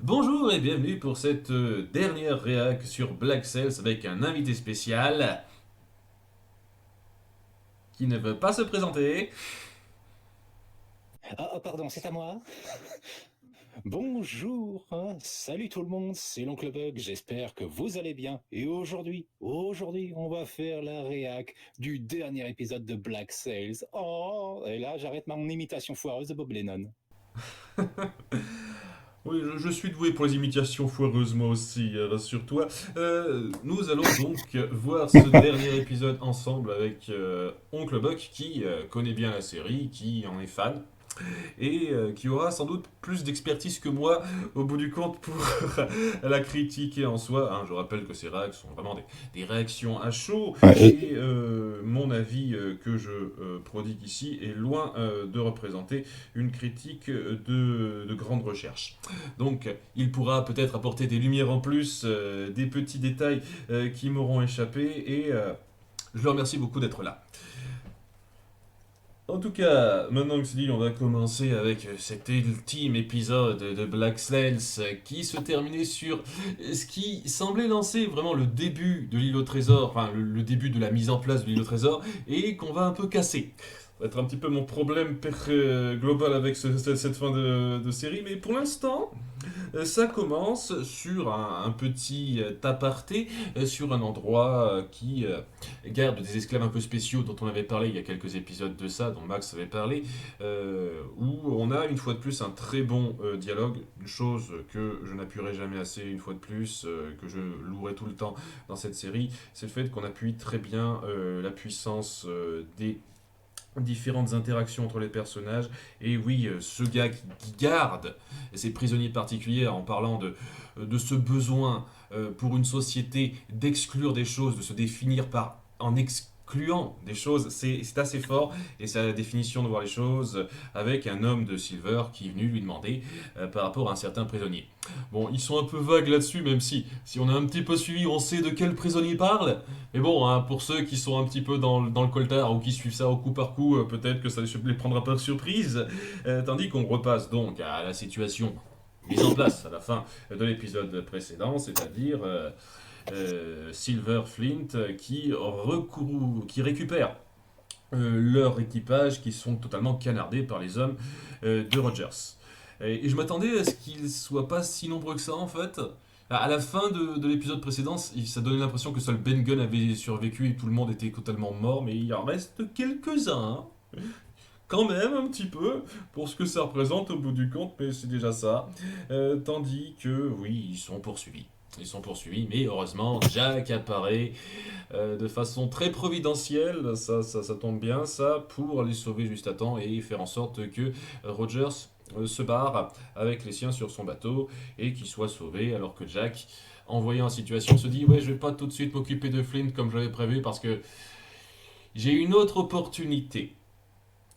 Bonjour et bienvenue pour cette dernière réac sur Black Cells avec un invité spécial qui ne veut pas se présenter. Pardon, c'est à moi. Bonjour, salut tout le monde, c'est l'oncle Bug, j'espère que vous allez bien. Et aujourd'hui, on va faire la réac du dernier épisode de Black Sails. Oh, et là, j'arrête mon imitation foireuse de Bob Lennon. Oui, je suis doué pour les imitations foireuses moi aussi, rassure-toi. Nous allons donc voir ce dernier épisode ensemble avec Oncle Buck qui connaît bien la série, qui en est fan. Et qui aura sans doute plus d'expertise que moi au bout du compte pour la critiquer en soi. Hein, je rappelle que ces réactions sont vraiment des réactions à chaud Ouais, et mon avis que je prodigue ici est loin de représenter une critique de grande recherche. Donc il pourra peut-être apporter des lumières en plus, des petits détails qui m'auront échappé et je le remercie beaucoup d'être là. En tout cas, maintenant que c'est dit, on va commencer avec cet ultime épisode de Black Sails qui se terminait sur ce qui semblait lancer vraiment le début de l'île au trésor, enfin le début de la mise en place de l'île au trésor, et qu'on va un peu casser. Ça va être un petit peu mon problème global avec cette fin de série, mais pour l'instant, ça commence sur un petit aparté, sur un endroit qui garde des esclaves un peu spéciaux dont on avait parlé il y a quelques épisodes de ça, dont Max avait parlé, où on a une fois de plus un très bon dialogue, une chose que je n'appuierai jamais assez, une fois de plus, que je louerai tout le temps dans cette série, c'est le fait qu'on appuie très bien la puissance des différentes interactions entre les personnages. Et oui, ce gars qui garde ses prisonniers particuliers en parlant de ce besoin pour une société d'exclure des choses, de se définir par en excluant des choses, c'est assez fort. Et c'est la définition de voir les choses avec un homme de Silver qui est venu lui demander par rapport à un certain prisonnier. Bon, ils sont un peu vagues là-dessus, même si on a un petit peu suivi, on sait de quel prisonnier parle. Mais bon, hein, pour ceux qui sont un petit peu dans le coltard ou qui suivent ça au coup par coup, peut-être que ça les prendra pas de surprise. Tandis qu'on repasse donc à la situation mise en place à la fin de l'épisode précédent, c'est-à-dire Silver Flint qui récupère leur équipage qui sont totalement canardés par les hommes de Rogers. Et je m'attendais à ce qu'ils soient pas si nombreux que ça en fait. À la fin de l'épisode précédent, ça donnait l'impression que seul Ben Gunn avait survécu et tout le monde était totalement mort, mais il en reste quelques-uns. Hein. Quand même un petit peu pour ce que ça représente au bout du compte, mais c'est déjà ça. Tandis que oui, ils sont poursuivis. Ils sont poursuivis, mais heureusement, Jack apparaît de façon très providentielle, ça tombe bien, ça, pour les sauver juste à temps et faire en sorte que Rogers se barre avec les siens sur son bateau et qu'il soit sauvé, alors que Jack, envoyé en situation, se dit ouais, je vais pas tout de suite m'occuper de Flint comme j'avais prévu parce que j'ai une autre opportunité.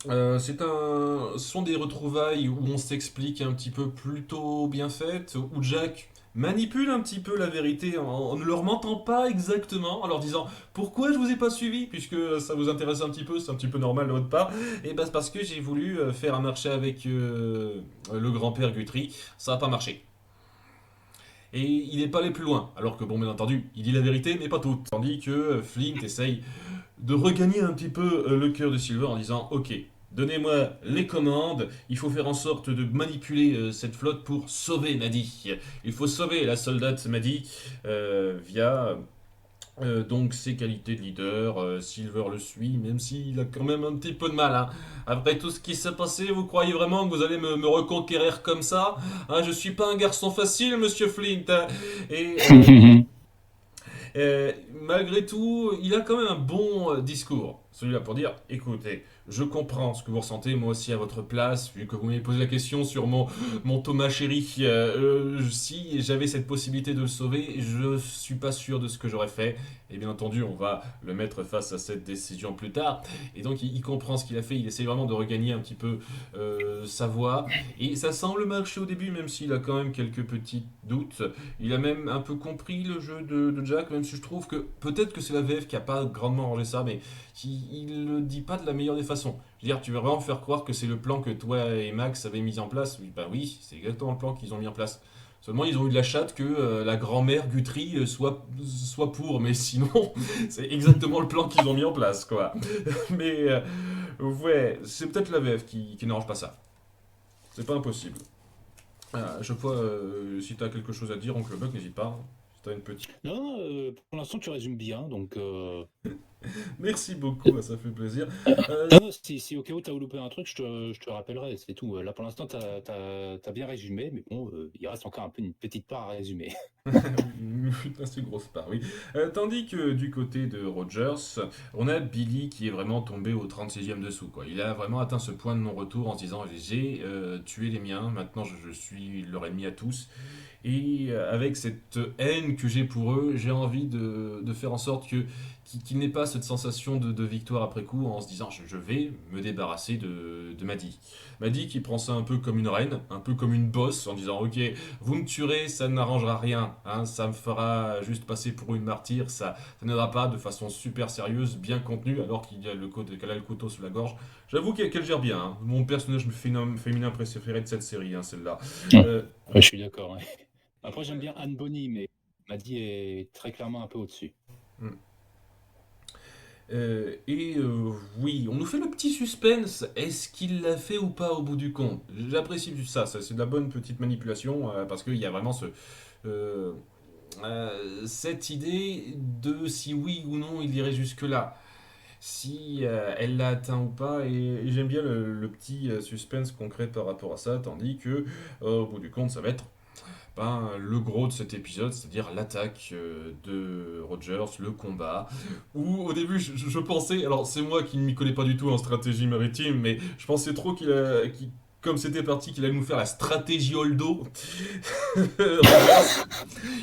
Ce sont des retrouvailles où on s'explique un petit peu plutôt bien faites, où Jack manipule un petit peu la vérité en ne leur mentant pas exactement, en leur disant pourquoi je vous ai pas suivi, puisque ça vous intéresse un petit peu, c'est un petit peu normal de votre part, et ben c'est parce que j'ai voulu faire un marché avec le grand-père Guthrie, ça n'a pas marché. Et il n'est pas allé plus loin, alors que bon, bien entendu, il dit la vérité, mais pas toute. Tandis que Flint essaye de regagner un petit peu le cœur de Silver en disant ok, donnez-moi les commandes, il faut faire en sorte de manipuler cette flotte pour sauver Maddy. Il faut sauver la soldate Maddy via donc ses qualités de leader. Silver le suit, même s'il a quand même un petit peu de mal. Hein. Après tout ce qui s'est passé, vous croyez vraiment que vous allez me reconquérir comme ça? Hein, je suis pas un garçon facile, monsieur Flint. Hein. Et malgré tout, il a quand même un bon discours. Celui-là pour dire, écoutez, je comprends ce que vous ressentez, moi aussi à votre place, vu que vous m'avez posé la question sur mon Thomas chéri. Si j'avais cette possibilité de le sauver, je suis pas sûr de ce que j'aurais fait. Et bien entendu, on va le mettre face à cette décision plus tard. Et donc, il comprend ce qu'il a fait, il essaie vraiment de regagner un petit peu sa voix. Et ça semble marcher au début, même s'il a quand même quelques petits doutes. Il a même un peu compris le jeu de Jack, même si je trouve que peut-être que c'est la VF qui a pas grandement arrangé ça, mais il le dit pas de la meilleure des façons. Je veux dire, tu veux vraiment faire croire que c'est le plan que toi et Max avez mis en place? Oui, bah oui, c'est exactement le plan qu'ils ont mis en place. Seulement, ils ont eu de la chatte que la grand-mère Guthrie soit pour, mais sinon, c'est exactement le plan qu'ils ont mis en place, quoi. Mais ouais, c'est peut-être la VF qui n'arrange pas ça. C'est pas impossible. Je vois, si t'as quelque chose à dire, Oncle Buck, n'hésite pas, hein. Si t'as une petite. Non, pour l'instant, tu résumes bien, donc... Merci beaucoup, ça fait plaisir. Non, non, si au cas où tu as loupé un truc, je te rappellerai, c'est tout. Là, pour l'instant, tu as bien résumé, mais bon, il reste encore un peu une petite part à résumer. Une assez grosse part, oui. Tandis que du côté de Rogers, on a Billy qui est vraiment tombé au 36e dessous, quoi. Il a vraiment atteint ce point de non-retour en se disant j'ai tué les miens, maintenant je suis leur ennemi à tous. Et avec cette haine que j'ai pour eux, j'ai envie de faire en sorte qu'il n'ait pas cette sensation de victoire après coup en se disant je vais me débarrasser de Maddie. Maddie qui prend ça un peu comme une reine, un peu comme une bosse en disant ok, vous me tuerez, ça n'arrangera rien, hein, ça me fera juste passer pour une martyre, ça n'aidera pas de façon super sérieuse, bien contenue, alors qu'elle a le couteau sous la gorge. J'avoue qu'elle gère bien, hein. Mon personnage féminin préféré de cette série, hein, celle-là. Ouais, Euh, je suis d'accord. Ouais. Après, j'aime bien Anne Bonny, mais Maddy est très clairement un peu au-dessus. hmm. Oui, on nous fait le petit suspense. Est-ce qu'il l'a fait ou pas au bout du compte? J'apprécie ça, c'est de la bonne petite manipulation parce qu'il y a vraiment euh, cette idée de si oui ou non il irait jusque-là. Si elle l'a atteint ou pas, et j'aime bien le petit suspense concret par rapport à ça, tandis que au bout du compte, ça va être le gros de cet épisode, c'est-à-dire l'attaque de Rogers, le combat, où au début je pensais, alors c'est moi qui ne m'y connais pas du tout en stratégie maritime, mais je pensais trop comme c'était parti, qu'il allait nous faire la stratégie Holdo. Rogers,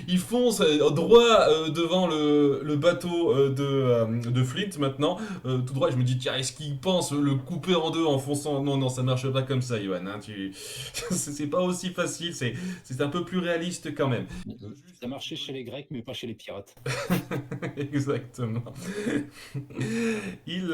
il fonce droit devant le bateau de Flint maintenant, tout droit. Je me dis, tiens, est-ce qu'il pense le couper en deux en fonçant? Non, non, ça marche pas comme ça, Johan, hein, c'est pas aussi facile, c'est un peu plus réaliste quand même. Ça marchait chez les Grecs, mais pas chez les pirates. Exactement. Il,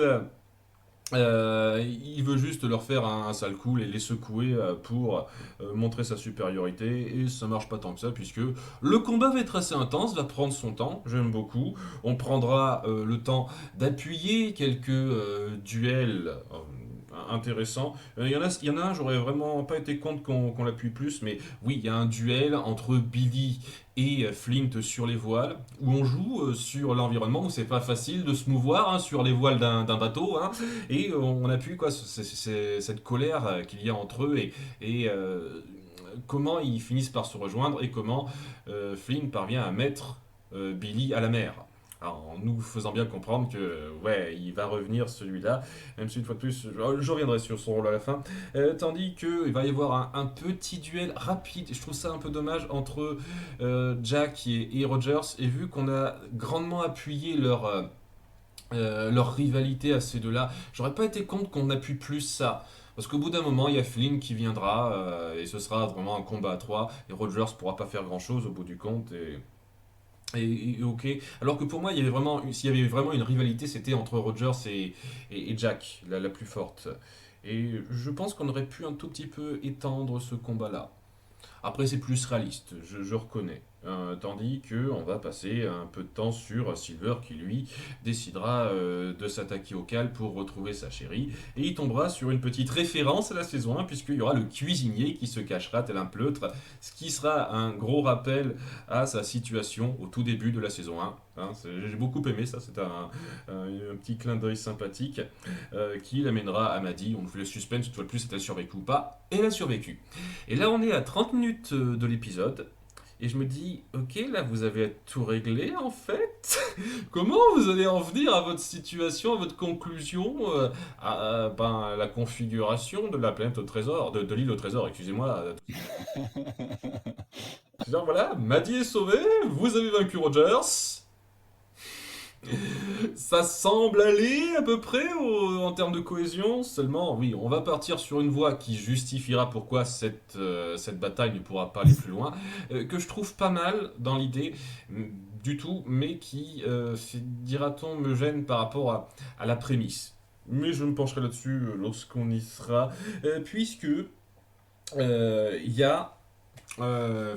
il veut juste leur faire un sale coup et les secouer pour montrer sa supériorité et ça marche pas tant que ça puisque le combat va être assez intense, va prendre son temps, j'aime beaucoup. On prendra le temps d'appuyer quelques duels intéressants. Il y en a un, j'aurais vraiment pas été contre qu'on l'appuie plus, mais oui, il y a un duel entre Billy et Flint sur les voiles, où on joue sur l'environnement, où c'est pas facile de se mouvoir hein, sur les voiles d'un bateau, hein, et on appuie quoi, cette colère qu'il y a entre eux et comment ils finissent par se rejoindre et comment Flynn parvient à mettre Billy à la mer. Alors, en nous faisant bien comprendre que ouais, il va revenir celui-là, même si une fois de plus, je reviendrai sur son rôle à la fin. Tandis qu'il va y avoir un petit duel rapide, je trouve ça un peu dommage, entre Jack et Rogers, et vu qu'on a grandement appuyé leur rivalité à ces deux-là. J'aurais pas été contre qu'on appuie plus ça. Parce qu'au bout d'un moment, il y a Flynn qui viendra et ce sera vraiment un combat à trois. Et Rogers pourra pas faire grand-chose au bout du compte. Et ok. Alors que pour moi, s'il y avait vraiment une rivalité, c'était entre Rogers et Jack, la plus forte. Et je pense qu'on aurait pu un tout petit peu étendre ce combat-là. Après, c'est plus réaliste, je reconnais. Tandis que on va passer un peu de temps sur Silver qui lui décidera de s'attaquer au Cal pour retrouver sa chérie et il tombera sur une petite référence à la saison 1 puisqu'il y aura le cuisinier qui se cachera tel un pleutre, ce qui sera un gros rappel à sa situation au tout début de la saison 1. Hein, j'ai beaucoup aimé ça, c'est un petit clin d'œil sympathique qui l'amènera à Maddy. On nous fait le suspense, une fois de plus, est-elle survécu ou pas? Et elle a survécu. Et là, on est à 30 minutes de l'épisode. Et je me dis, ok, là, vous avez tout réglé, en fait. Comment vous allez en venir à votre situation, à votre conclusion, à la configuration de la planète au trésor, de l'île au trésor, excusez-moi. C'est-à-dire, voilà, Maddie est sauvé, vous avez vaincu Rogers. Ça semble aller à peu près en termes de cohésion, seulement oui, on va partir sur une voie qui justifiera pourquoi cette bataille ne pourra pas aller plus loin, que je trouve pas mal dans l'idée du tout, mais qui, dira-t-on, me gêne par rapport à la prémisse. Mais je me pencherai là-dessus lorsqu'on y sera, puisque il y a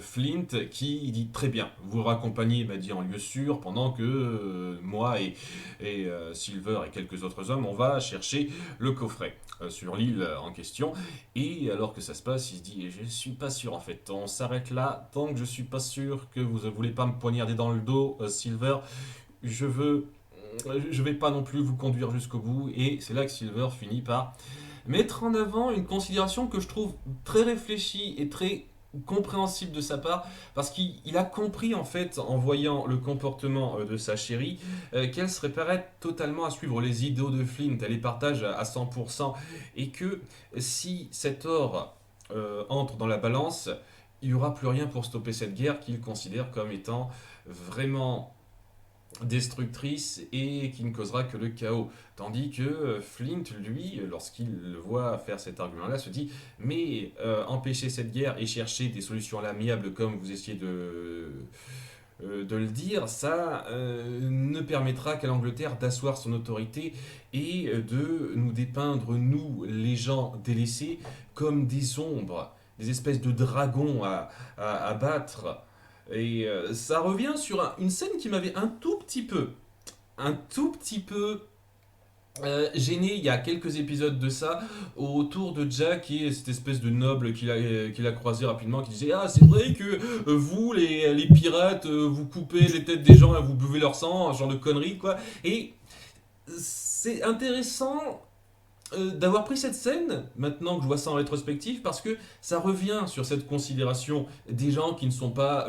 Flint qui dit très bien, vous raccompagnez m'a dit en lieu sûr pendant que moi et Silver et quelques autres hommes on va chercher le coffret sur l'île en question. Et alors que ça se passe, il se dit je suis pas sûr en fait, on s'arrête là tant que je suis pas sûr que vous ne voulez pas me poignarder dans le dos, Silver. Je veux je vais pas non plus vous conduire jusqu'au bout. Et c'est là que Silver finit par mettre en avant une considération que je trouve très réfléchie et très compréhensible de sa part, parce qu'il a compris en fait en voyant le comportement de sa chérie qu'elle serait prête totalement à suivre les idéaux de Flint, elle les partage à 100%, et que si cet or entre dans la balance, il n'y aura plus rien pour stopper cette guerre qu'il considère comme étant vraiment destructrice et qui ne causera que le chaos. Tandis que Flint, lui, lorsqu'il le voit faire cet argument-là, se dit mais empêcher cette guerre et chercher des solutions à l'amiable comme vous essayez de le dire, ça ne permettra qu'à l'Angleterre d'asseoir son autorité et de nous dépeindre, nous, les gens délaissés, comme des ombres, des espèces de dragons à battre. Et ça revient sur une scène qui m'avait un tout petit peu gêné il y a quelques épisodes de ça, autour de Jack et cette espèce de noble qu'il a croisé rapidement, qui disait ah c'est vrai que vous les pirates vous coupez les têtes des gens et vous buvez leur sang, un genre de conneries quoi. Et c'est intéressant d'avoir pris cette scène, maintenant que je vois ça en rétrospective, parce que ça revient sur cette considération des gens qui ne sont pas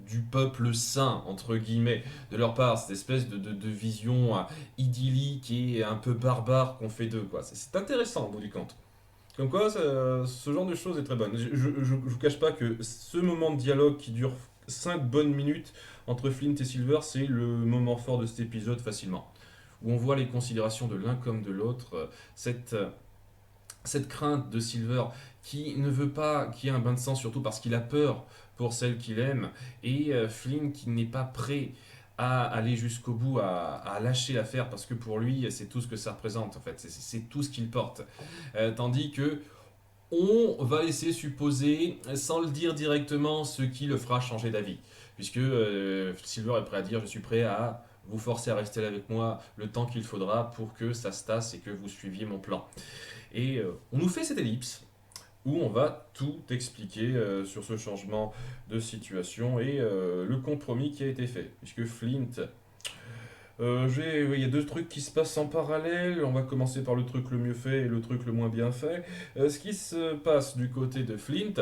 du peuple saint, entre guillemets, de leur part, cette espèce de vision idyllique et un peu barbare qu'on fait d'eux, quoi. C'est intéressant au bout du compte. Comme quoi, ce genre de choses est très bonne. Je vous cache pas que ce moment de dialogue qui dure 5 bonnes minutes entre Flint et Silver, c'est le moment fort de cet épisode facilement, où on voit les considérations de l'un comme de l'autre, cette crainte de Silver qui ne veut pas qu'il y ait un bain de sang, surtout parce qu'il a peur pour celle qu'il aime, et Flynn qui n'est pas prêt à aller jusqu'au bout, à lâcher l'affaire, parce que pour lui, c'est tout ce que ça représente, en fait, c'est tout ce qu'il porte. Tandis que on va laisser supposer, sans le dire directement, ce qui le fera changer d'avis. Puisque Silver est prêt à dire je suis prêt à vous forcer à rester là avec moi le temps qu'il faudra pour que ça se tasse et que vous suiviez mon plan. Et on nous fait cette ellipse où on va tout expliquer sur ce changement de situation et le compromis qui a été fait. Puisque Flint, il y a deux trucs qui se passent en parallèle. On va commencer par le truc le mieux fait et le truc le moins bien fait. Ce qui se passe du côté de Flint,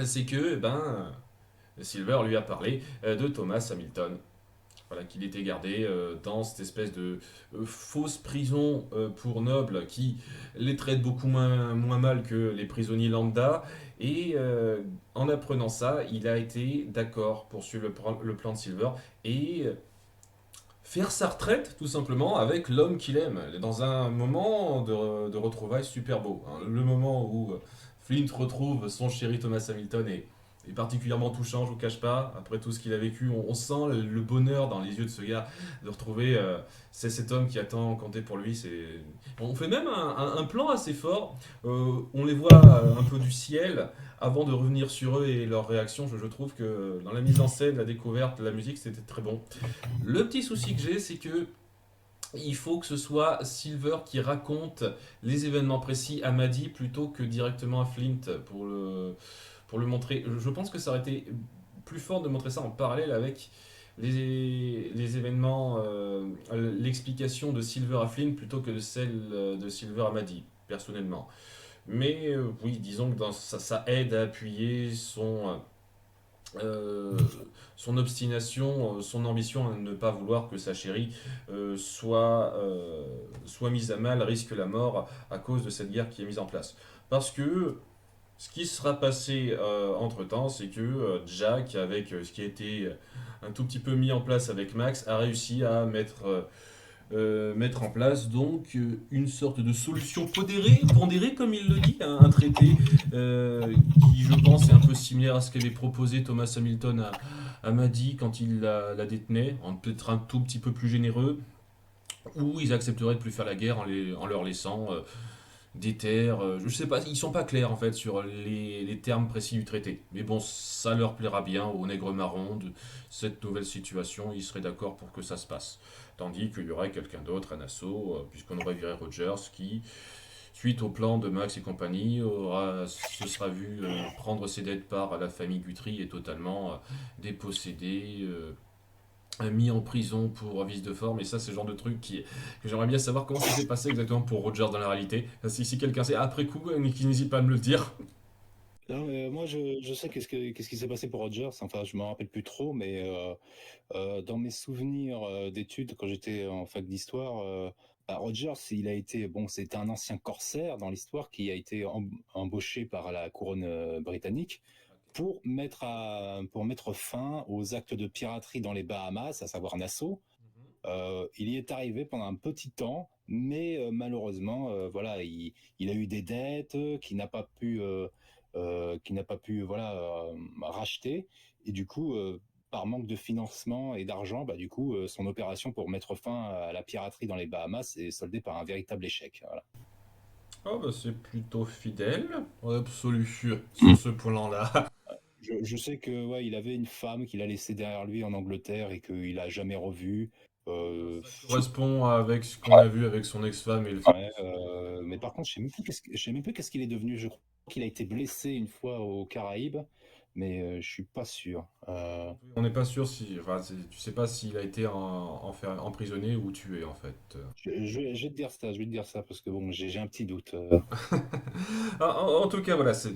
c'est que Silver lui a parlé de Thomas Hamilton. Voilà, qu'il était gardé dans cette espèce de fausse prison pour nobles qui les traite beaucoup moins mal que les prisonniers lambda. Et en apprenant ça, il a été d'accord pour suivre le plan de Silver et faire sa retraite tout simplement avec l'homme qu'il aime, dans un moment de retrouvailles super beau, hein. Le moment où Flint retrouve son chéri Thomas Hamilton est particulièrement touchant, je vous cache pas. Après tout ce qu'il a vécu, on sent le bonheur dans les yeux de ce gars de retrouver c'est cet homme qui attend compter pour lui. On fait même un plan assez fort. On les voit un peu du ciel avant de revenir sur eux et leurs réactions. Je trouve que dans la mise en scène, la découverte, la musique, c'était très bon. Le petit souci que j'ai, c'est que il faut que ce soit Silver qui raconte les événements précis à Maddie plutôt que directement à Flint pour le montrer. Je pense que ça aurait été plus fort de montrer ça en parallèle avec les événements, l'explication de Silver à Flint plutôt que de celle de Silver à Maddie, personnellement. Mais oui, disons que ça aide à appuyer euh, son obstination, son ambition à ne pas vouloir que sa chérie soit mise à mal, risque la mort à cause de cette guerre qui est mise en place. Parce que ce qui sera passé entre-temps, c'est que Jack, avec ce qui a été un tout petit peu mis en place avec Max, a réussi à mettre en place donc une sorte de solution pondérée comme il le dit, un traité qui je pense est un peu similaire à ce qu'avait proposé Thomas Hamilton à Maddie quand il la détenait, peut-être un tout petit peu plus généreux, où ils accepteraient de plus faire la guerre en leur laissant des terres. Je sais pas, ils sont pas clairs en fait sur les termes précis du traité. Mais bon, ça leur plaira bien aux nègres marrons de cette nouvelle situation. Ils seraient d'accord pour que ça se passe. Tandis qu'il y aurait quelqu'un d'autre, un assaut, puisqu'on aurait viré Rogers, qui, suite au plan de Max et compagnie, se sera vu prendre ses dettes par la famille Guthrie et totalement dépossédé. Mis en prison pour vice de forme, et ça c'est le genre de truc que j'aimerais bien savoir comment ça s'est passé exactement pour Rogers dans la réalité. Si quelqu'un sait après coup, qui n'hésite pas à me le dire. Non, mais moi, je sais qu'est-ce qui s'est passé pour Rogers. Enfin, je me rappelle plus trop, mais dans mes souvenirs d'études, quand j'étais en fac d'histoire, Rogers, il a été, bon, c'était un ancien corsaire dans l'histoire qui a été embauché par la couronne britannique pour mettre fin aux actes de piraterie dans les Bahamas, à savoir Nassau. Il y est arrivé pendant un petit temps, mais malheureusement, voilà, il a eu des dettes qu'il n'a pas pu voilà racheter, et du coup, par manque de financement et d'argent, bah du coup, son opération pour mettre fin à la piraterie dans les Bahamas est soldée par un véritable échec. Voilà. Oh bah c'est plutôt fidèle, absolu sur ce point-là. Je sais que ouais, il avait une femme qu'il a laissée derrière lui en Angleterre et qu'il a jamais revue. Euh, Ça correspond avec ce qu'on a vu avec son ex-femme et le Ouais, fils. mais par contre, je sais même plus qu'est-ce qu'il est devenu. Je crois qu'il a été blessé une fois aux Caraïbes, mais je suis pas sûr. On n'est pas sûr si, enfin, tu sais pas s'il a été emprisonné ou tué en fait. Je vais te dire ça, je vais te dire ça parce que bon, j'ai un petit doute. En tout cas, voilà, c'est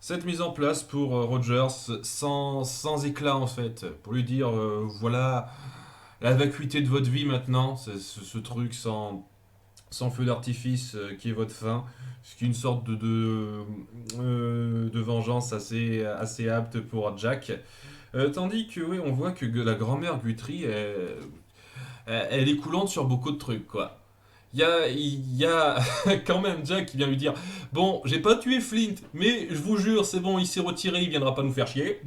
cette mise en place pour Rogers sans éclat en fait, pour lui dire voilà la vacuité de votre vie maintenant, c'est ce truc sans feu d'artifice qui est votre fin, ce qui est une sorte de vengeance assez apte pour Jack. Tandis que oui, on voit que la grand-mère Guthrie, elle est coulante sur beaucoup de trucs, quoi. Il y a quand même Jack qui vient lui dire bon, j'ai pas tué Flint, mais je vous jure, c'est bon, il s'est retiré, il viendra pas nous faire chier.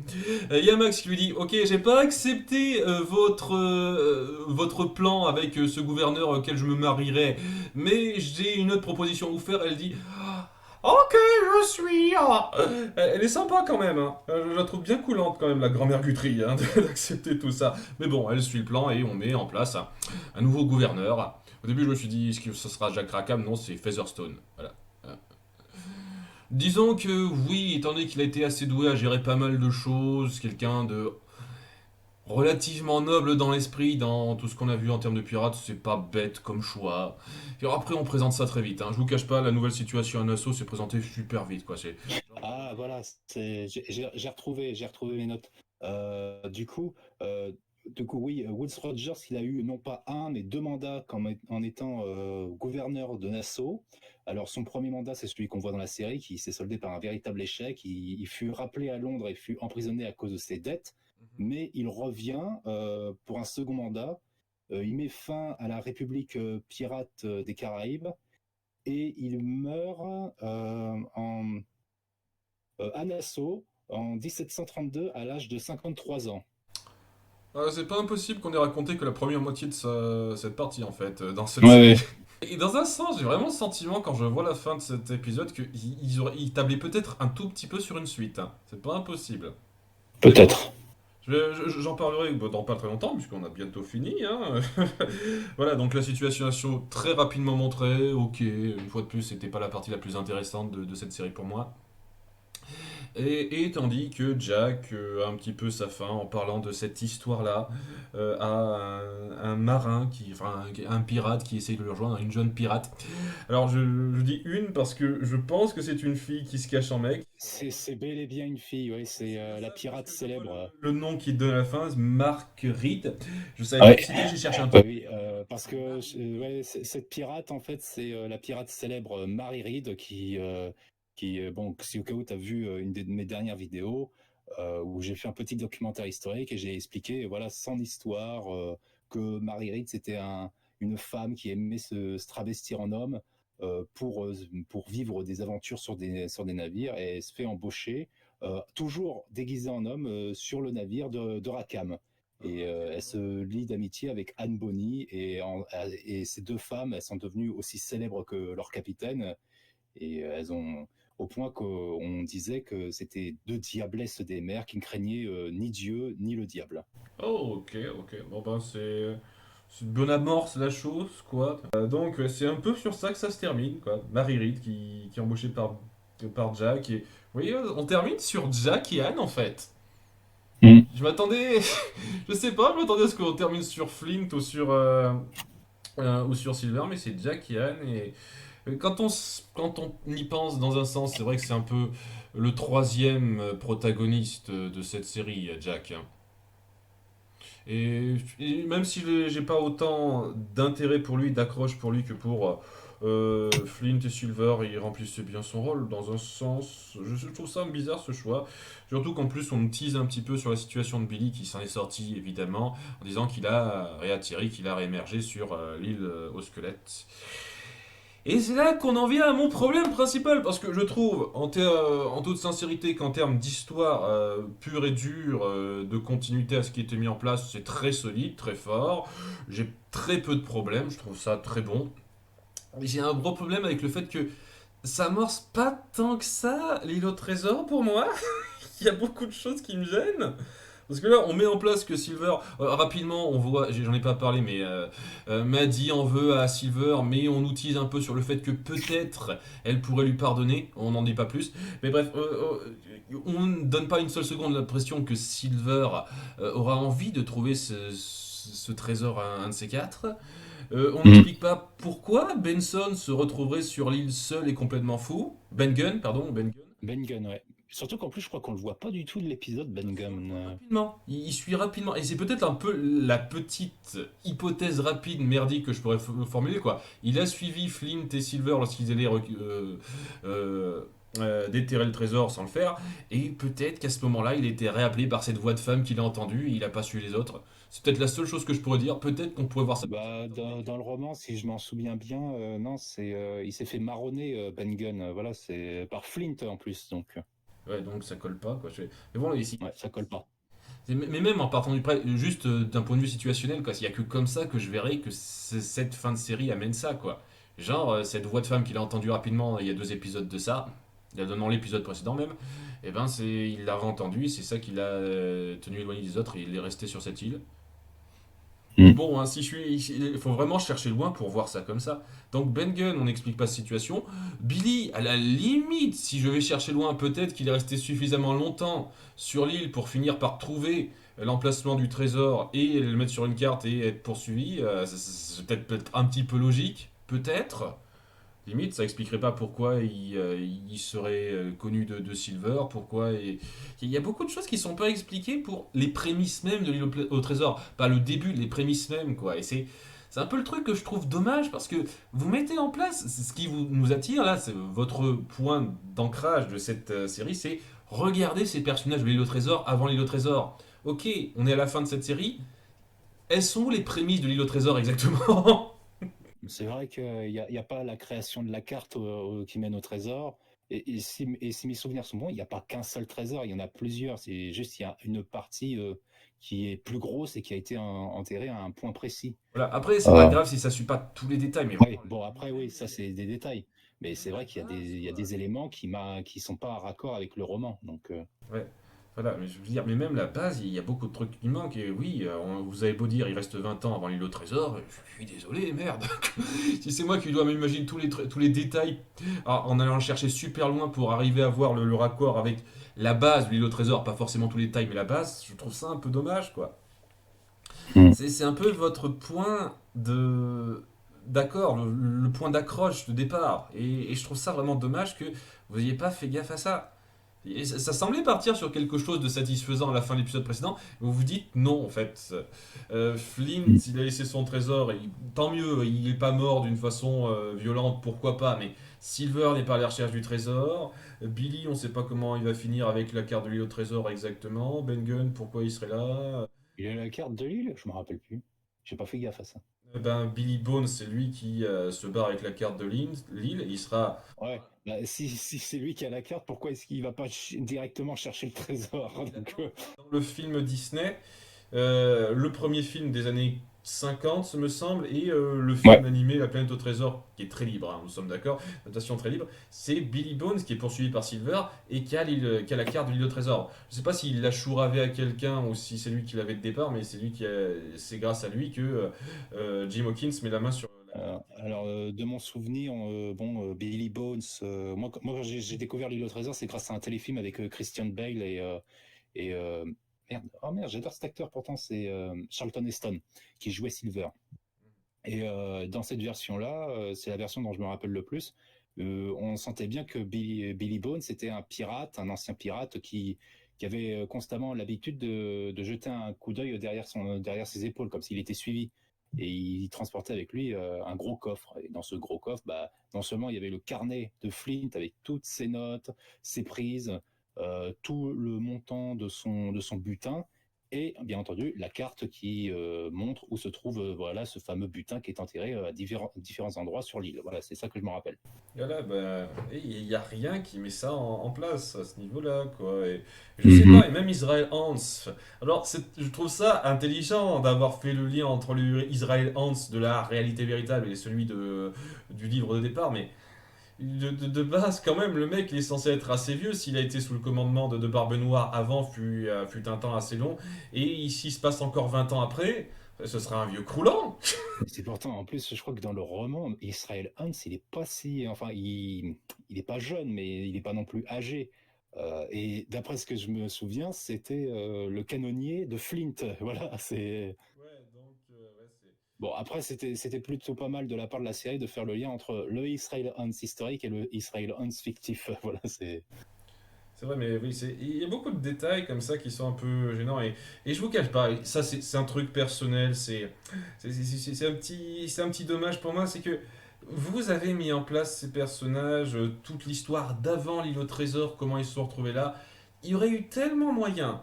Il y a Max qui lui dit ok, j'ai pas accepté votre plan avec ce gouverneur auquel je me marierai, mais j'ai une autre proposition à vous faire. Elle dit ok, je suis. Elle est sympa quand même, hein. Je la trouve bien coulante quand même, la grand-mère Guthrie, hein, d'accepter tout ça. Mais bon, elle suit le plan et on met en place un nouveau gouverneur. Au début, je me suis dit, est-ce que ce sera Jack Rackham? Non, c'est Featherstone. Voilà. Euh, Disons que oui, étant donné qu'il a été assez doué à gérer pas mal de choses, quelqu'un de relativement noble dans l'esprit, dans tout ce qu'on a vu en termes de pirates, c'est pas bête comme choix. Et après, on présente ça très vite, hein. Je vous cache pas, la nouvelle situation à Nassau s'est présentée super vite, quoi. C'est Ah voilà, j'ai retrouvé mes notes. Du coup, oui, Woodes Rogers, il a eu non pas un, mais deux mandats en étant gouverneur de Nassau. Alors son premier mandat, c'est celui qu'on voit dans la série, qui s'est soldé par un véritable échec. Il fut rappelé à Londres et fut emprisonné à cause de ses dettes, mais il revient pour un second mandat. Il met fin à la République pirate des Caraïbes et il meurt à Nassau en 1732 à l'âge de 53 ans. c'est pas impossible qu'on ait raconté que la première moitié de cette partie, en fait, dans cette Ouais, série. Et dans un sens, j'ai vraiment le sentiment, quand je vois la fin de cet épisode, qu'ils tablaient peut-être un tout petit peu sur une suite, hein. C'est pas impossible. Mais bon, peut-être. j'en parlerai dans pas très longtemps, puisqu'on a bientôt fini, hein. Voilà, donc la situation très rapidement montrée. Ok, une fois de plus, c'était pas la partie la plus intéressante de cette série pour moi. Et tandis que Jack a un petit peu sa fin en parlant de cette histoire-là à un marin, enfin un pirate qui essaye de le rejoindre, une jeune pirate. Alors je dis une parce que je pense que c'est une fille qui se cache en mec. C'est bel et bien une fille, ouais, c'est C'est bien la ça, parce pirate que je vois célèbre. le nom qui donne à la fin, Mark Reed. Je savais pas Ouais, qui c'était, j'ai cherché un peu. oui, parce que ouais, cette pirate, en fait, c'est la pirate célèbre Mary Read bon, si au cas où tu as vu une de mes dernières vidéos, où j'ai fait un petit documentaire historique et j'ai expliqué, voilà, son histoire, que Mary Read, c'était une femme qui aimait se travestir en homme pour vivre des aventures sur des navires, et elle se fait embaucher, toujours déguisée en homme, sur le navire de Rackham. Et Ok, elle se lie d'amitié avec Anne Bonny, et ces deux femmes, elles sont devenues aussi célèbres que leur capitaine. Et elles ont, au point qu'on disait que c'était deux diablesses des mers qui ne craignaient ni Dieu ni le diable. Oh, ok, ok. Bon, ben, c'est une bonne amorce, la chose, quoi. Donc, c'est un peu sur ça que ça se termine, quoi. Mary Read qui est embauchée par Jack. Et, vous voyez, on termine sur Jack et Anne, en fait. Mm. Je m'attendais. Je sais pas, je m'attendais à ce qu'on termine sur Flint ou sur Silver, mais c'est Jack et Anne. Et quand on y pense, dans un sens, c'est vrai que c'est un peu le troisième protagoniste de cette série, Jack, hein. Et même si j'ai pas autant d'intérêt pour lui, d'accroche pour lui que pour Flint et Silver, il remplissait bien son rôle dans un sens. Je trouve ça bizarre ce choix. Surtout qu'en plus on me tease un petit peu sur la situation de Billy qui s'en est sorti évidemment en disant qu'il a réatterri, qu'il a réémergé sur l'île au squelette. Et c'est là qu'on en vient à mon problème principal, parce que je trouve, en toute sincérité, qu'en termes d'histoire pure et dure, de continuité à ce qui a été mis en place, c'est très solide, très fort. J'ai très peu de problèmes, je trouve ça très bon. Mais j'ai un gros problème avec le fait que ça amorce pas tant que ça l'île au trésor pour moi. Il y a beaucoup de choses qui me gênent. Parce que là, on met en place que Silver, rapidement, on voit, j'en ai pas parlé, mais Maddie en veut à Silver, mais on utilise un peu sur le fait que peut-être elle pourrait lui pardonner, on n'en dit pas plus. Mais bref, on ne donne pas une seule seconde l'impression que Silver aura envie de trouver ce trésor à un de ces quatre. On Mm. n'explique pas pourquoi Benson se retrouverait sur l'île seul et complètement fou. Ben Gunn, pardon, Ben Gunn. Ben Gunn, ouais. Surtout qu'en plus, je crois qu'on le voit pas du tout de l'épisode Ben On le Gunn. voit rapidement. Il suit rapidement. Et c'est peut-être un peu la petite hypothèse rapide, merdique que je pourrais formuler, quoi. Il a suivi Flint et Silver lorsqu'ils allaient déterrer le trésor sans le faire. Et peut-être qu'à ce moment-là, il a été réappelé par cette voix de femme qu'il a entendue. Et il a pas suivi les autres. C'est peut-être la seule chose que je pourrais dire. Peut-être qu'on pourrait voir ça. Bah, dans le roman, si je m'en souviens bien, non, il s'est fait marronner Ben Gunn. Voilà, c'est par Flint en plus, donc Ouais, donc ça colle pas, quoi. Mais bon, ici. ouais, ça colle pas. Mais même en partant du prêt, juste d'un point de vue situationnel, quoi, il y a que comme ça que je verrais que cette fin de série amène ça, quoi. Genre, cette voix de femme qu'il a entendue rapidement, il y a 2 épisodes de ça, dans l'épisode précédent même, et ben il l'a réentendu, c'est ça qui l'a tenu éloigné des autres, et il est resté sur cette île. Mm. Bon, hein, il faut vraiment chercher loin pour voir ça comme ça. Donc Ben Gunn, on n'explique pas sa situation. Billy, à la limite, si je vais chercher loin, peut-être qu'il est resté suffisamment longtemps sur l'île pour finir par trouver l'emplacement du trésor et le mettre sur une carte et être poursuivi. C'est peut-être un petit peu logique, peut-être. Limite, ça expliquerait pas pourquoi il serait connu de Silver, pourquoi. Il y a beaucoup de choses qui sont pas expliquées pour les prémices même de l'île au trésor. Pas le début, les prémices même, quoi. Et c'est un peu le truc que je trouve dommage parce que vous mettez en place, c'est ce qui nous attire là, c'est votre point d'ancrage de cette série, c'est regarder ces personnages de l'île au trésor avant l'île au trésor. Ok, on est à la fin de cette série. Elles sont où les prémices de l'île au trésor exactement? C'est vrai qu'il y a pas la création de la carte qui mène au trésor. Et si mes souvenirs sont bons, il n'y a pas qu'un seul trésor, il y en a plusieurs. C'est juste il y a une partie qui est plus grosse et qui a été enterrée à un point précis. Voilà. Après, c'est pas grave si ça suit pas tous les détails, mais Oui, vraiment. bon après oui, ça c'est des détails. Mais c'est vrai qu'il y a il y a des éléments qui sont pas en raccord avec le roman. Donc Ouais. Voilà, mais je veux dire, mais même la base, il y a beaucoup de trucs qui manquent. Et oui, vous avez beau dire, il reste 20 ans avant l'île au trésor, je suis désolé, merde. Si c'est moi qui dois m'imaginer tous les détails en allant chercher super loin pour arriver à voir le raccord avec la base de l'île au trésor, pas forcément tous les détails, mais la base, je trouve ça un peu dommage, quoi. Mm. C'est un peu votre point de d'accord, le point d'accroche de départ. Et je trouve ça vraiment dommage que vous n'ayez pas fait gaffe à ça. Et ça semblait partir sur quelque chose de satisfaisant à la fin de l'épisode précédent, mais vous vous dites non en fait. Flint, il a laissé son trésor, tant mieux, il n'est pas mort d'une façon violente, pourquoi pas, mais Silver n'est pas à la recherche du trésor. Billy, on ne sait pas comment il va finir avec la carte de l'île au trésor exactement. Ben Gunn, pourquoi il serait là? il a la carte de l'île, je me rappelle plus. J'ai pas fait gaffe à ça. Ben, Billy Bones, c'est lui qui se barre avec la carte de l'île. Il sera Ouais, bah, si c'est lui qui a la carte, pourquoi est-ce qu'il va pas directement chercher le trésor? Donc, dans le film Disney. Le premier film des années 50, me semble, et le Ouais. film animé La planète au trésor, qui est très libre, hein, nous sommes d'accord, notation très libre, c'est Billy Bones qui est poursuivi par Silver et qui a la carte de l'île au trésor. Je sais pas s'il l'a chouravé à quelqu'un ou si c'est lui qui l'avait de départ, mais c'est grâce à lui que Jim Hawkins met la main sur la carte. De mon souvenir, Billy Bones, moi quand j'ai découvert l'île au trésor, c'est grâce à un téléfilm avec Christian Bale et merde, oh merde, j'adore cet acteur pourtant, c'est Charlton Heston qui jouait Silver. Et dans cette version-là, c'est la version dont je me rappelle le plus. On sentait bien que Billy Bones était un pirate, un ancien pirate qui avait constamment l'habitude de jeter un coup d'œil derrière ses épaules, comme s'il était suivi. Et il transportait avec lui un gros coffre. Et dans ce gros coffre, bah, non seulement il y avait le carnet de Flint avec toutes ses notes, ses prises, tout le montant de son butin, et bien entendu la carte qui montre où se trouve voilà ce fameux butin qui est enterré à différents endroits sur l'île. Voilà, c'est ça que je me rappelle. Voilà, bah, il n'y a rien qui met ça en place à ce niveau-là, quoi. Et je sais Mhm. pas, et même Israel Hans. Alors, je trouve ça intelligent d'avoir fait le lien entre le Israel Hans de la réalité véritable et celui du livre de départ, mais de base, quand même, le mec, il est censé être assez vieux s'il a été sous le commandement de Barbe Noire avant, fut un temps assez long, et s'il se passe encore 20 ans après, ce sera un vieux croulant. C'est pourtant, en plus, je crois que dans le roman, Israel Hans, il est pas si, enfin, il est pas jeune, mais il est pas non plus âgé. Et d'après ce que je me souviens, c'était le canonnier de Flint. Voilà, c'est Ouais, donc, ouais, c'est. bon. Après, c'était plutôt pas mal de la part de la série de faire le lien entre le Israel Hans historique et le Israel Hans fictif. Voilà, c'est. C'est vrai, mais oui, il y a beaucoup de détails comme ça qui sont un peu gênants. Et je vous cache pas, ça c'est un truc personnel, c'est un petit dommage pour moi, c'est que vous avez mis en place ces personnages, toute l'histoire d'avant l'île au trésor, comment ils se sont retrouvés là. Il y aurait eu tellement moyen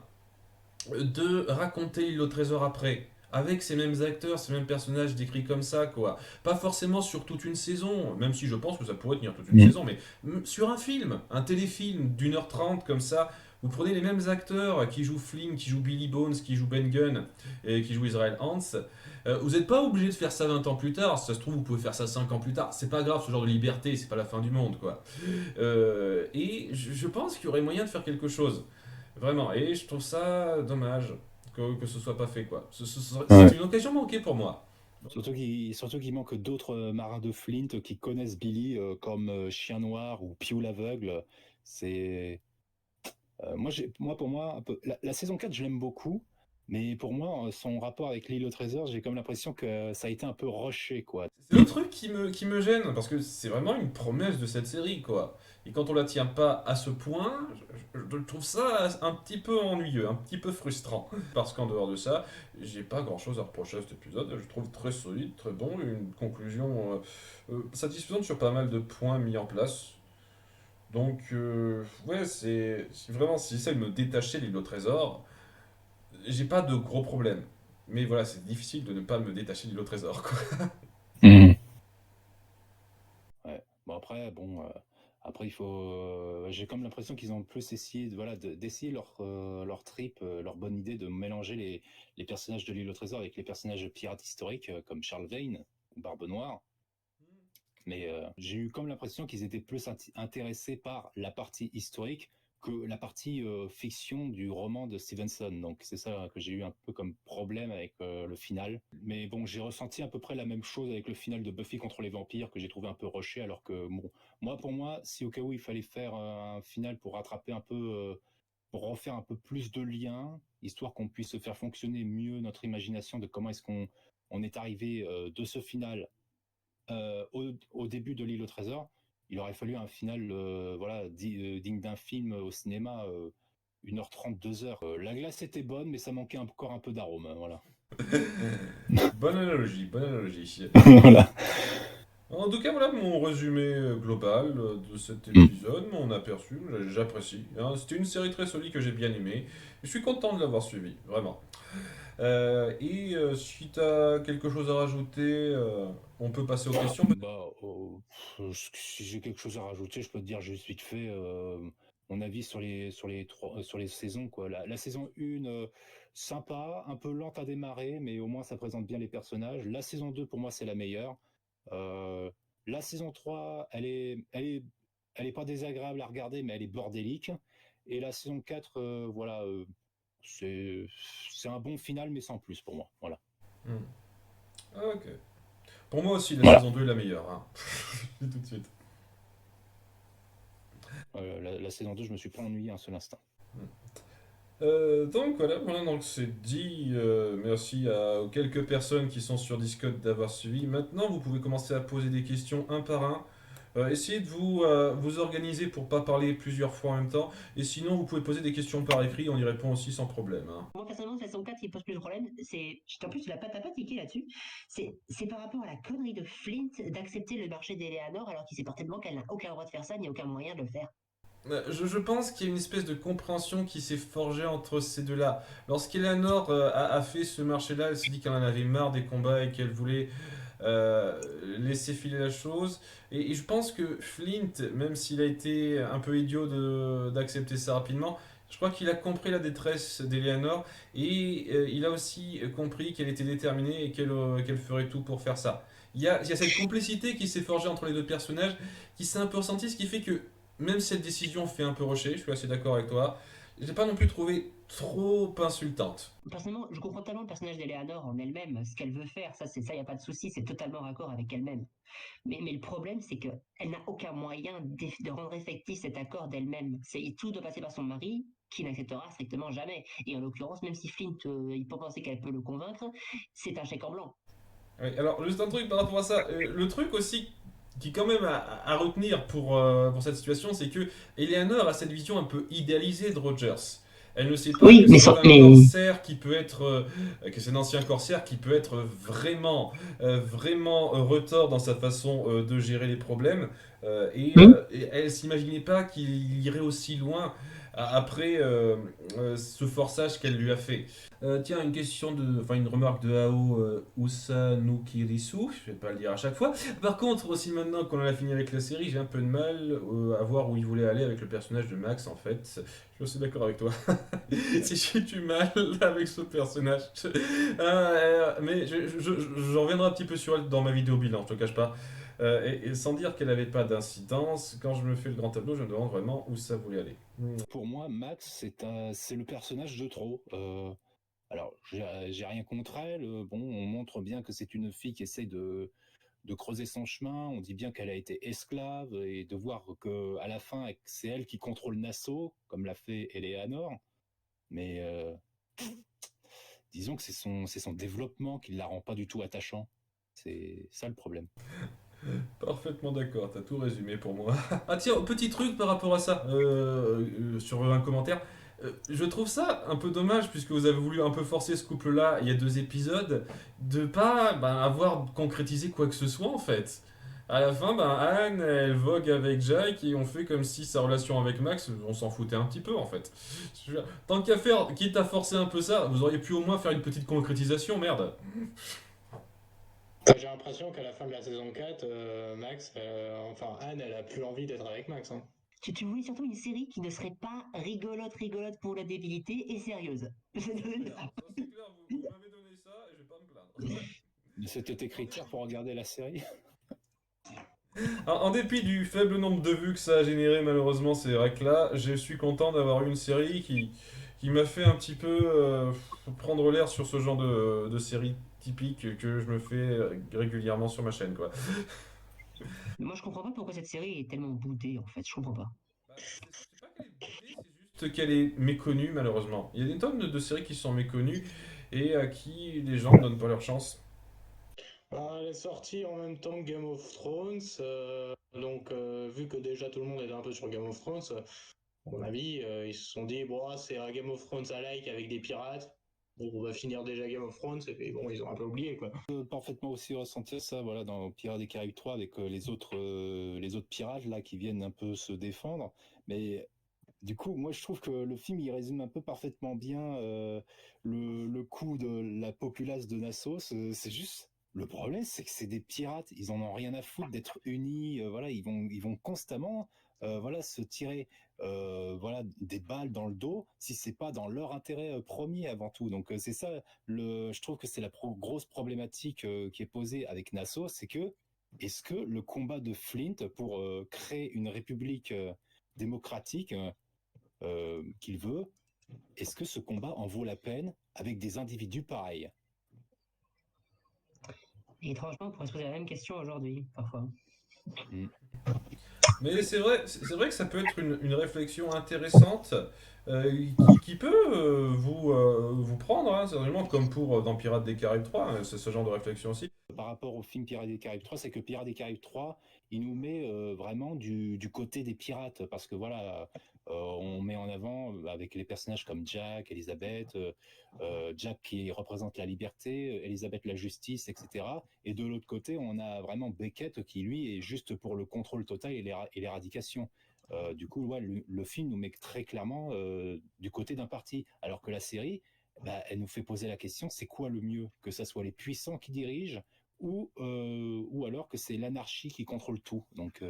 de raconter l'île au trésor après. Avec ces mêmes acteurs, ces mêmes personnages décrits comme ça, quoi. Pas forcément sur toute une saison, même si je pense que ça pourrait tenir toute une Mm. saison, mais sur un film, un téléfilm d'1h30 comme ça, vous prenez les mêmes acteurs qui jouent Flynn, qui jouent Billy Bones, qui jouent Ben Gunn et qui jouent Israel Hans. Vous n'êtes pas obligé de faire ça 20 ans plus tard, si ça se trouve, vous pouvez faire ça 5 ans plus tard. C'est pas grave, ce genre de liberté, c'est pas la fin du monde, quoi. Et je pense qu'il y aurait moyen de faire quelque chose. Vraiment, et je trouve ça dommage que ce soit pas fait, quoi. C'est Ouais. une occasion manquée pour moi. Surtout qu'il manque d'autres marins de Flint qui connaissent Billy comme Chien Noir ou Piou l'aveugle. C'est moi pour moi la saison 4 je l'aime beaucoup, mais pour moi son rapport avec l'île au trésor, j'ai comme l'impression que ça a été un peu rushé quoi. C'est le truc qui me gêne, parce que c'est vraiment une promesse de cette série, quoi. Et quand on la tient pas à ce point, je trouve ça un petit peu ennuyeux, un petit peu frustrant. Parce qu'en dehors de ça, j'ai pas grand chose à reprocher à cet épisode. Je le trouve très solide, très bon, une conclusion satisfaisante sur pas mal de points mis en place. Donc, ouais, c'est vraiment, si j'essaie de me détacher de l'île au trésor, j'ai pas de gros problèmes. Mais voilà, c'est difficile de ne pas me détacher de l'île au trésor, quoi. Mhm. Ouais. Bon après il faut j'ai comme l'impression qu'ils ont plus essayé d'essayer leur trip, leur bonne idée de mélanger les personnages de l'île au trésor avec les personnages pirates historiques comme Charles Vane ou Barbe Noire. Mais j'ai eu comme l'impression qu'ils étaient plus intéressés par la partie historique que la partie fiction du roman de Stevenson. Donc c'est ça que j'ai eu un peu comme problème avec le final. Mais bon, j'ai ressenti à peu près la même chose avec le final de Buffy contre les vampires que j'ai trouvé un peu rushé, alors que bon, pour moi, si au cas où il fallait faire un final pour rattraper un peu, pour refaire un peu plus de liens, histoire qu'on puisse faire fonctionner mieux notre imagination de comment est-ce qu'on est arrivé de ce final au début de l'île au trésor, il aurait fallu un final digne d'un film au cinéma, 1h30, 2 heures. La glace était bonne, mais ça manquait encore un peu d'arôme. Hein, voilà. Bonne analogie, bonne analogie. Voilà. En tout cas, voilà mon résumé global de cet Mm. épisode, mon aperçu, j'apprécie. Hein. C'était une série très solide que j'ai bien aimée. Je suis content de l'avoir suivie, vraiment. Si tu as quelque chose à rajouter, on peut passer aux questions. Si j'ai quelque chose à rajouter, je peux te dire juste vite fait mon avis sur les saisons quoi. La saison 1 sympa, un peu lente à démarrer, mais au moins ça présente bien les personnages. La saison 2 pour moi c'est la meilleure. Euh, la saison 3, elle est pas désagréable à regarder, mais elle est bordélique. Et la saison 4, voilà, c'est, c'est un bon final, mais sans plus pour moi. Voilà. Hmm. Ah, ok. Pour moi aussi, la Voilà. saison 2 est la meilleure. Hein. Je dis tout de suite. La saison 2, je me suis pas ennuyé un seul instant. Hmm. Donc voilà, donc c'est dit. Merci aux quelques personnes qui sont sur Discord d'avoir suivi. Maintenant, vous pouvez commencer à poser des questions un par un. Essayez de vous organiser pour pas parler plusieurs fois en même temps. Et sinon, vous pouvez poser des questions par écrit, on y répond aussi sans problème. Hein. Moi, personnellement, saison 4 qui pose plus de problème, c'est. En plus, t'as pas tiqué là-dessus. C'est par rapport à la connerie de Flint d'accepter le marché d'Eleanor alors qu'il sait parfaitement qu'elle n'a aucun droit de faire ça, ni aucun moyen de le faire. Je pense qu'il y a une espèce de compréhension qui s'est forgée entre ces deux-là. Lorsqu'Eleanor a fait ce marché-là, elle s'est dit qu'elle en avait marre des combats et qu'elle voulait laisser filer la chose. Et je pense que Flint, même s'il a été un peu idiot d'accepter ça rapidement, je crois qu'il a compris la détresse d'Eleanor et il a aussi compris qu'elle était déterminée et qu'elle ferait tout pour faire ça. Il y a cette complicité qui s'est forgée entre les deux personnages, qui s'est un peu ressentie, ce qui fait que même si cette décision fait un peu rocher, je suis assez d'accord avec toi, je l'ai pas non plus trouvé trop insultante. Personnellement, je comprends tellement le personnage d'Eleanor en elle-même, ce qu'elle veut faire, ça, y a pas de souci, c'est totalement raccord avec elle-même. Mais le problème, c'est que elle n'a aucun moyen de rendre effectif cet accord d'elle-même. Tout doit passer par son mari, qui n'acceptera strictement jamais. Et en l'occurrence, même si Flint, il peut penser qu'elle peut le convaincre, c'est un chèque en blanc. Oui, alors juste un truc par rapport à ça. Le truc aussi qui est quand même à retenir pour cette situation, c'est que Eleanor a cette vision un peu idéalisée de Rogers. Elle ne sait pas Oui, que mais, c'est un mais corsaire qui peut être, que c'est un ancien corsaire qui peut être vraiment retors dans sa façon de gérer les problèmes. Et elle s'imaginait pas qu'il irait aussi loin après ce forçage qu'elle lui a fait. Tiens, une remarque de Ao Usanukirisu, je vais pas le dire à chaque fois. Par contre, aussi maintenant qu'on en a fini avec la série, j'ai un peu de mal à voir où il voulait aller avec le personnage de Max en fait. Je suis assez d'accord avec toi. Si j'ai du mal avec ce personnage. Mais je reviendrai un petit peu sur elle dans ma vidéo bilan, je te cache pas. Et sans dire qu'elle n'avait pas d'incidence, quand je me fais le grand tableau, je me demande vraiment où ça voulait aller. Pour moi, Max, c'est le personnage de trop. Alors, j'ai rien contre elle. Bon, on montre bien que c'est une fille qui essaye de creuser son chemin. On dit bien qu'elle a été esclave et de voir que à la fin, c'est elle qui contrôle Nassau, comme l'a fait Eleanor. Mais disons que c'est son développement qui la rend pas du tout attachant. C'est ça le problème. Parfaitement d'accord, t'as tout résumé pour moi. Ah tiens, petit truc par rapport à ça, sur un commentaire. Je trouve ça un peu dommage, puisque vous avez voulu un peu forcer ce couple-là il y a 2 épisodes, de pas avoir concrétisé quoi que ce soit en fait. À la fin, Anne, elle vogue avec Jack et on fait comme si sa relation avec Max, on s'en foutait un petit peu en fait. Je veux dire, tant qu'à faire, quitte à forcer un peu ça, vous auriez pu au moins faire une petite concrétisation, merde. J'ai l'impression qu'à la fin de la saison 4, Anne, elle a plus envie d'être avec Max. Hein. tu voulais surtout une série qui ne serait pas rigolote pour la débilité et sérieuse. C'est clair, vous m'avez donné ça et je vais pas me plaindre. C'était tes critères pour regarder la série. En dépit du faible nombre de vues que ça a généré, malheureusement, c'est vrai que là, je suis content d'avoir eu une série qui m'a fait un petit peu prendre l'air sur ce genre de série typique que je me fais régulièrement sur ma chaîne, quoi. Mais moi, je comprends pas pourquoi cette série est tellement boudée, en fait. Je comprends pas. C'est pas qu'elle est boudée, c'est juste qu'elle est méconnue, malheureusement. Il y a des tonnes de séries qui sont méconnues et à qui les gens ne donnent pas leur chance. Elle est sortie en même temps que Game of Thrones, vu que déjà tout le monde était un peu sur Game of Thrones, à mon avis, ils se sont dit, bon, c'est un Game of Thrones à like avec des pirates. Bon, on va finir déjà Game of Thrones, et puis bon, ils ont un peu oublié, quoi. Parfaitement aussi ressentir ça, voilà, dans Pirates des Caraïbes 3 avec les autres pirates là qui viennent un peu se défendre. Mais du coup, moi je trouve que le film il résume un peu parfaitement bien le coup de la populace de Nassau. C'est juste le problème, c'est que c'est des pirates. Ils en ont rien à foutre d'être unis. Voilà, ils vont constamment voilà, se tirer voilà, des balles dans le dos si c'est pas dans leur intérêt premier avant tout. Donc c'est ça, je trouve que c'est la grosse problématique qui est posée avec Nassau, c'est que est-ce que le combat de Flint pour créer une république démocratique qu'il veut, est-ce que ce combat en vaut la peine avec des individus pareils? Et étrangement, on pourrait se poser la même question aujourd'hui, parfois. Mais c'est vrai que ça peut être une réflexion intéressante qui peut vous prendre, hein, certainement, comme pour dans Pirates des Caraïbes 3, hein, c'est ce genre de réflexion aussi. Par rapport au film Pirates des Caraïbes 3, c'est que Pirates des Caraïbes 3, il nous met vraiment du côté des pirates, parce que voilà, on met en avant avec les personnages comme Jack, Elizabeth, Jack qui représente la liberté, Elizabeth la justice, etc. Et de l'autre côté, on a vraiment Beckett qui lui est juste pour le contrôle total et l'éradication. Du coup, ouais, le film nous met très clairement du côté d'un parti, alors que la série, bah, elle nous fait poser la question, c'est quoi le mieux? Que ça soit les puissants qui dirigent ou alors que c'est l'anarchie qui contrôle tout. Donc,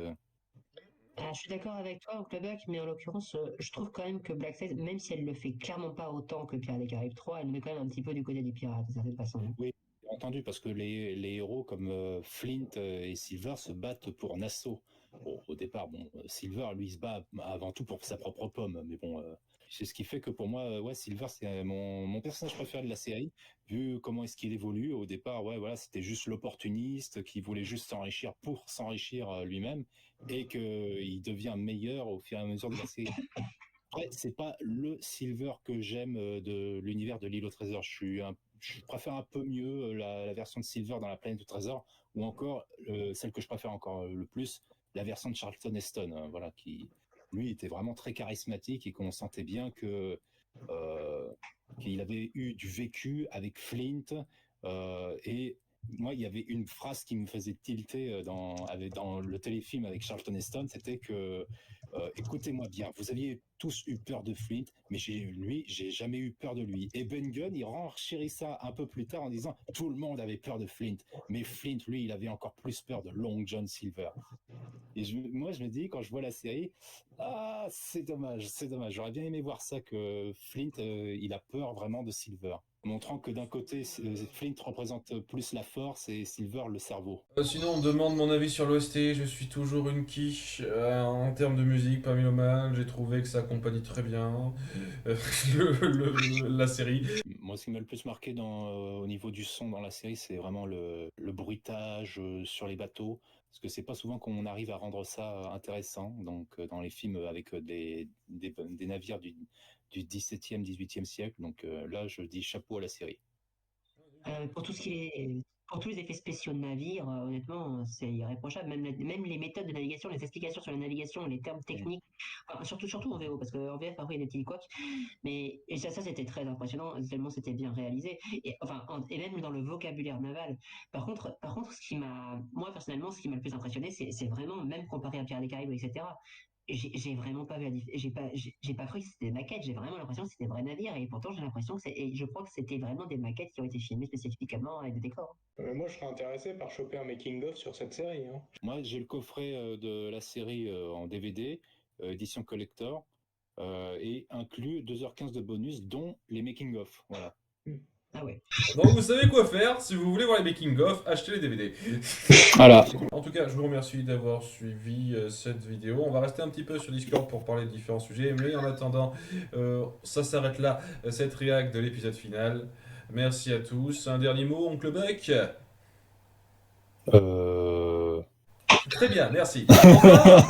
Alors, je suis d'accord avec toi, Buck, mais en l'occurrence, je trouve quand même que Black Sails, même si elle le fait clairement pas autant que Pirates des Caraïbes 3, elle nous met quand même un petit peu du côté des pirates, d'une certaine façon. oui, j'ai entendu, parce que les héros comme Flint et Silver se battent pour Nassau. Bon, au départ, bon, Silver, lui, se bat avant tout pour sa propre pomme, mais bon, c'est ce qui fait que pour moi, ouais, Silver, c'est mon personnage préféré de la série, vu comment est-ce qu'il évolue. Au départ, ouais, voilà, c'était juste l'opportuniste qui voulait juste s'enrichir pour s'enrichir lui-même, et qu'il devient meilleur au fur et à mesure de la série. Après, c'est pas le Silver que j'aime de l'univers de l'île au trésor. Je préfère un peu mieux la version de Silver dans la planète au trésor, ou encore celle que je préfère encore le plus, la version de Charlton Heston, hein, voilà, qui lui était vraiment très charismatique et qu'on sentait bien que qu'il avait eu du vécu avec Flint. Et moi, il y avait une phrase qui me faisait tilter dans le téléfilm avec Charlton Heston, c'était que écoutez-moi bien, vous aviez tous eu peur de Flint, mais j'ai jamais eu peur de lui. Et Ben Gunn, il renchérit ça un peu plus tard en disant tout le monde avait peur de Flint, mais Flint, lui, il avait encore plus peur de Long John Silver. Et moi, je me dis, quand je vois la série, ah, c'est dommage, c'est dommage. J'aurais bien aimé voir ça, que Flint, il a peur vraiment de Silver, montrant que d'un côté, Flint représente plus la force et Silver le cerveau. Sinon, on me demande mon avis sur l'OST, je suis toujours une quiche. En termes de musique, pas mal, j'ai trouvé que ça accompagnait très bien euh, la série. Moi, ce qui m'a le plus marqué au niveau du son dans la série, c'est vraiment le bruitage sur les bateaux, parce que c'est pas souvent qu'on arrive à rendre ça intéressant. Donc, dans les films avec des navires du 17e, 18e siècle. Donc là, je dis chapeau à la série. Pour tout ce qui est, pour tous les effets spéciaux de navire, honnêtement, c'est irréprochable. Même les méthodes de navigation, les explications sur la navigation, les termes techniques, enfin, surtout en VO, parce qu'en VF, parfois, il y a des petits couacs. Mais et ça c'était très impressionnant, tellement c'était bien réalisé. Et, enfin, et même dans le vocabulaire naval. Par contre, moi personnellement, ce qui m'a le plus impressionné, c'est vraiment, même comparé à Pirates des Caraïbes, etc. J'ai vraiment pas vu j'ai pas cru que c'était des maquettes, j'ai vraiment l'impression que c'était des vrais navires, et pourtant j'ai l'impression et je crois que c'était vraiment des maquettes qui ont été filmées spécifiquement avec des décors. Moi, je serais intéressé par choper un making-of sur cette série. Hein. Moi, j'ai le coffret de la série en DVD, édition collector, et inclus 2h15 de bonus, dont les making-of. Voilà. Ah ouais. Donc vous savez quoi faire, si vous voulez voir les making-of, achetez les DVD. Voilà. En tout cas, je vous remercie d'avoir suivi cette vidéo. On va rester un petit peu sur Discord pour parler de différents sujets, mais en attendant, ça s'arrête là, cette réac de l'épisode final. Merci à tous. Un dernier mot, Oncle Buck? Très bien, merci. Au revoir.